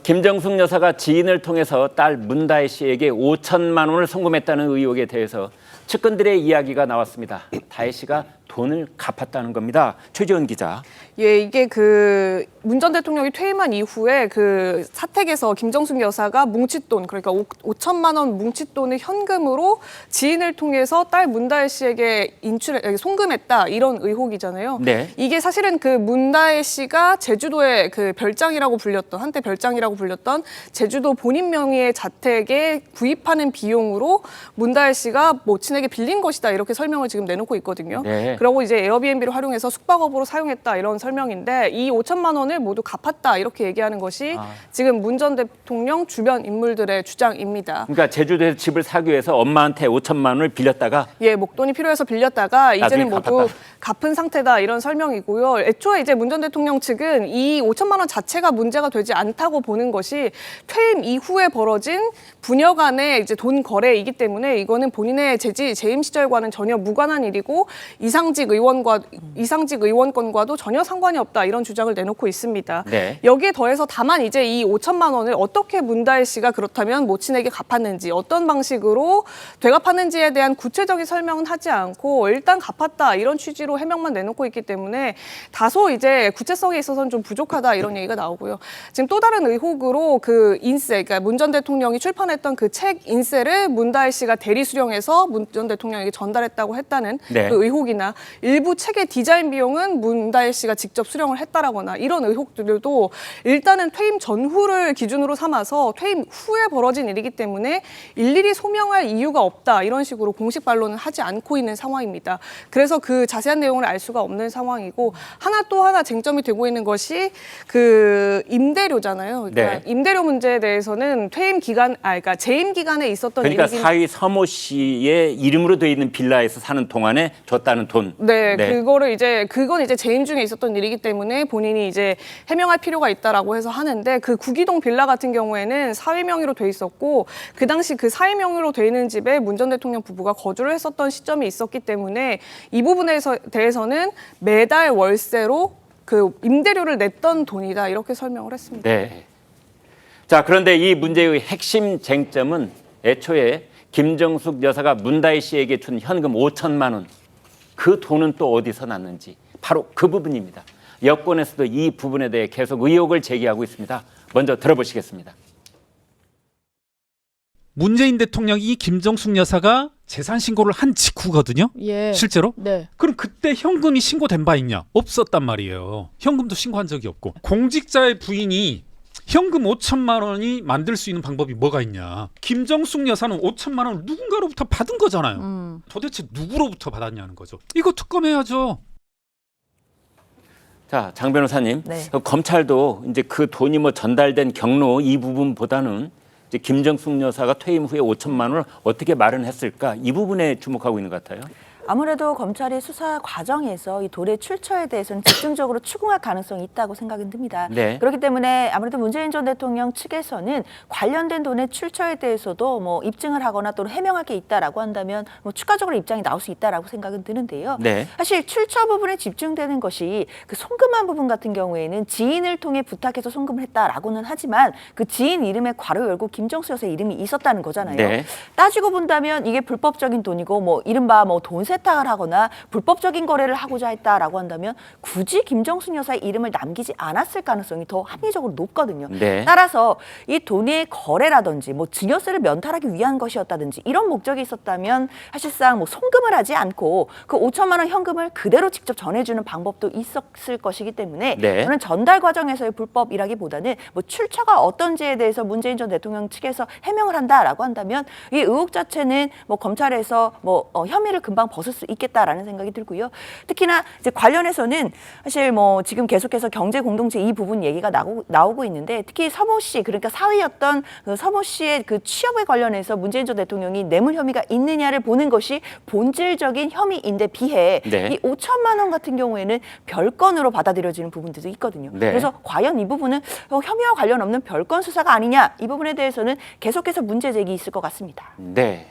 김정숙 여사가 지인을 통해서 딸 문다혜 씨에게 5천만 원을 송금했다는 의혹에 대해서 측근들의 이야기가 나왔습니다. 다혜 씨가 돈을 갚았다는 겁니다. 최지원 기자. 예, 이게 문 전 대통령이 퇴임한 이후에 사택에서 김정숙 여사가 뭉칫돈, 그러니까 5천만 원 뭉칫돈을 현금으로 지인을 통해서 딸 문다혜 씨에게 송금했다, 이런 의혹이잖아요. 네. 이게 사실은 문다혜 씨가 제주도의 한때 별장이라고 불렸던 제주도 본인 명의의 자택에 구입하는 비용으로 문다혜 씨가 모친에게 빌린 것이다, 이렇게 설명을 지금 내놓고 있거든요. 네. 그리고 이제 에어비앤비를 활용해서 숙박업으로 사용했다, 이런 설명인데, 이 5천만 원을 모두 갚았다, 이렇게 얘기하는 것이 지금 문 전 대통령 주변 인물들의 주장입니다. 그러니까 제주도에서 집을 사기 위해서 엄마한테 5천만 원을 빌렸다가 목돈이 필요해서 빌렸다가 이제는 모두 갚았다. 갚은 상태다, 이런 설명이고요. 애초에 이제 문 전 대통령 측은 이 5천만 원 자체가 문제가 되지 않다고 보는 것이 퇴임 이후에 벌어진 부녀 간의 이제 돈 거래이기 때문에 이거는 본인의 재임 시절과는 전혀 무관한 일이고 이상직 의원권과도 전혀 상관이 없다, 이런 주장을 내놓고 있습니다. 네. 여기에 더해서 다만 이제 이 5천만 원을 어떻게 문다혜 씨가 그렇다면 모친에게 갚았는지, 어떤 방식으로 되갚았는지에 대한 구체적인 설명은 하지 않고 일단 갚았다, 이런 취지로 해명만 내놓고 있기 때문에 다소 이제 구체성에 있어서는 좀 부족하다, 이런 얘기가 나오고요. 지금 또 다른 의혹으로 그러니까 문 전 대통령이 출판했던 그 책 인쇄를 문다혜 씨가 대리 수령해서 문 전 대통령에게 전달했다고 했다는 네. 그 의혹이나 일부 책의 디자인 비용은 문다혜 씨가 직접 수령을 했다라거나, 이런 의혹들도 일단은 퇴임 전후를 기준으로 삼아서 퇴임 후에 벌어진 일이기 때문에 일일이 소명할 이유가 없다, 이런 식으로 공식 반론은 하지 않고 있는 상황입니다. 그래서 그 자세한 내용을 알 수가 없는 상황이고, 또 하나 쟁점이 되고 있는 것이 임대료잖아요. 그러니까 네. 임대료 문제에 대해서는 그러니까 재임 기간에 있었던 그러니까 일이긴. 사위 서모 씨의 이름으로 돼 있는 빌라에서 사는 동안에 줬다는 돈. 네, 그건 이제 재임 중에 있었던 일이기 때문에 본인이 이제 해명할 필요가 있다라고 해서 하는데, 그 구기동 빌라 같은 경우에는 사위 명의로 돼 있었고, 그 당시 그 사위 명의로 돼 있는 집에 문 전 대통령 부부가 거주를 했었던 시점이 있었기 때문에 이 부분에 대해서는 매달 월세로 임대료를 냈던 돈이다, 이렇게 설명을 했습니다. 네. 자, 그런데 이 문제의 핵심 쟁점은 애초에 김정숙 여사가 문다혜 씨에게 준 현금 5천만 원, 그 돈은 또 어디서 났는지, 바로 그 부분입니다. 여권에서도 이 부분에 대해 계속 의혹을 제기하고 있습니다. 먼저 들어보시겠습니다. 문재인 대통령이 김정숙 여사가 재산 신고를 한 직후거든요. 예. 실제로? 네. 그럼 그때 현금이 신고된 바 있냐? 없었단 말이에요. 현금도 신고한 적이 없고. 공직자의 부인이 현금 5천만 원이 만들 수 있는 방법이 뭐가 있냐? 김정숙 여사는 5천만 원을 누군가로부터 받은 거잖아요. 도대체 누구로부터 받았냐는 거죠. 이거 특검해야죠. 자, 장 변호사님, 네. 검찰도 이제 그 돈이 전달된 경로 이 부분보다는 이제 김정숙 여사가 퇴임 후에 5천만 원을 어떻게 마련했을까, 이 부분에 주목하고 있는 것 같아요. 아무래도 검찰이 수사 과정에서 이 돈의 출처에 대해서는 집중적으로 추궁할 가능성이 있다고 생각이 듭니다. 네. 그렇기 때문에 아무래도 문재인 전 대통령 측에서는 관련된 돈의 출처에 대해서도 입증을 하거나 또는 해명할 게 있다라고 한다면 추가적으로 입장이 나올 수 있다라고 생각은 드는데요. 네. 사실 출처 부분에 집중되는 것이 그 송금한 부분 같은 경우에는 지인을 통해 부탁해서 송금을 했다라고는 하지만 그 지인 이름에 괄호 열고 김정숙 여사의 이름이 있었다는 거잖아요. 네. 따지고 본다면 이게 불법적인 돈이고 이른바 돈 세탁을 하거나 불법적인 거래를 하고자 했다라고 한다면 굳이 김정숙 여사의 이름을 남기지 않았을 가능성이 더 합리적으로 높거든요. 네. 따라서 이 돈의 거래라든지 증여세를 면탈하기 위한 것이었다든지 이런 목적이 있었다면 사실상 송금을 하지 않고 그 5천만 원 현금을 그대로 직접 전해주는 방법도 있었을 것이기 때문에 네. 저는 전달 과정에서의 불법이라기보다는 출처가 어떤지에 대해서 문재인 전 대통령 측에서 해명을 한다라고 한다면 이 의혹 자체는 검찰에서 혐의를 금방 벗을 수 있겠다라는 생각이 들고요. 특히나 이제 관련해서는 사실 지금 계속해서 경제 공동체 이 부분 얘기가 나오고 있는데, 특히 서모 씨, 그러니까 사위였던 그 서모 씨의 그 취업에 관련해서 문재인 전 대통령이 뇌물 혐의가 있느냐를 보는 것이 본질적인 혐의인데 비해 네. 이 5천만 원 같은 경우에는 별건으로 받아들여지는 부분들도 있거든요. 네. 그래서 과연 이 부분은 혐의와 관련 없는 별건 수사가 아니냐, 이 부분에 대해서는 계속해서 문제 제기 있을 것 같습니다. 네.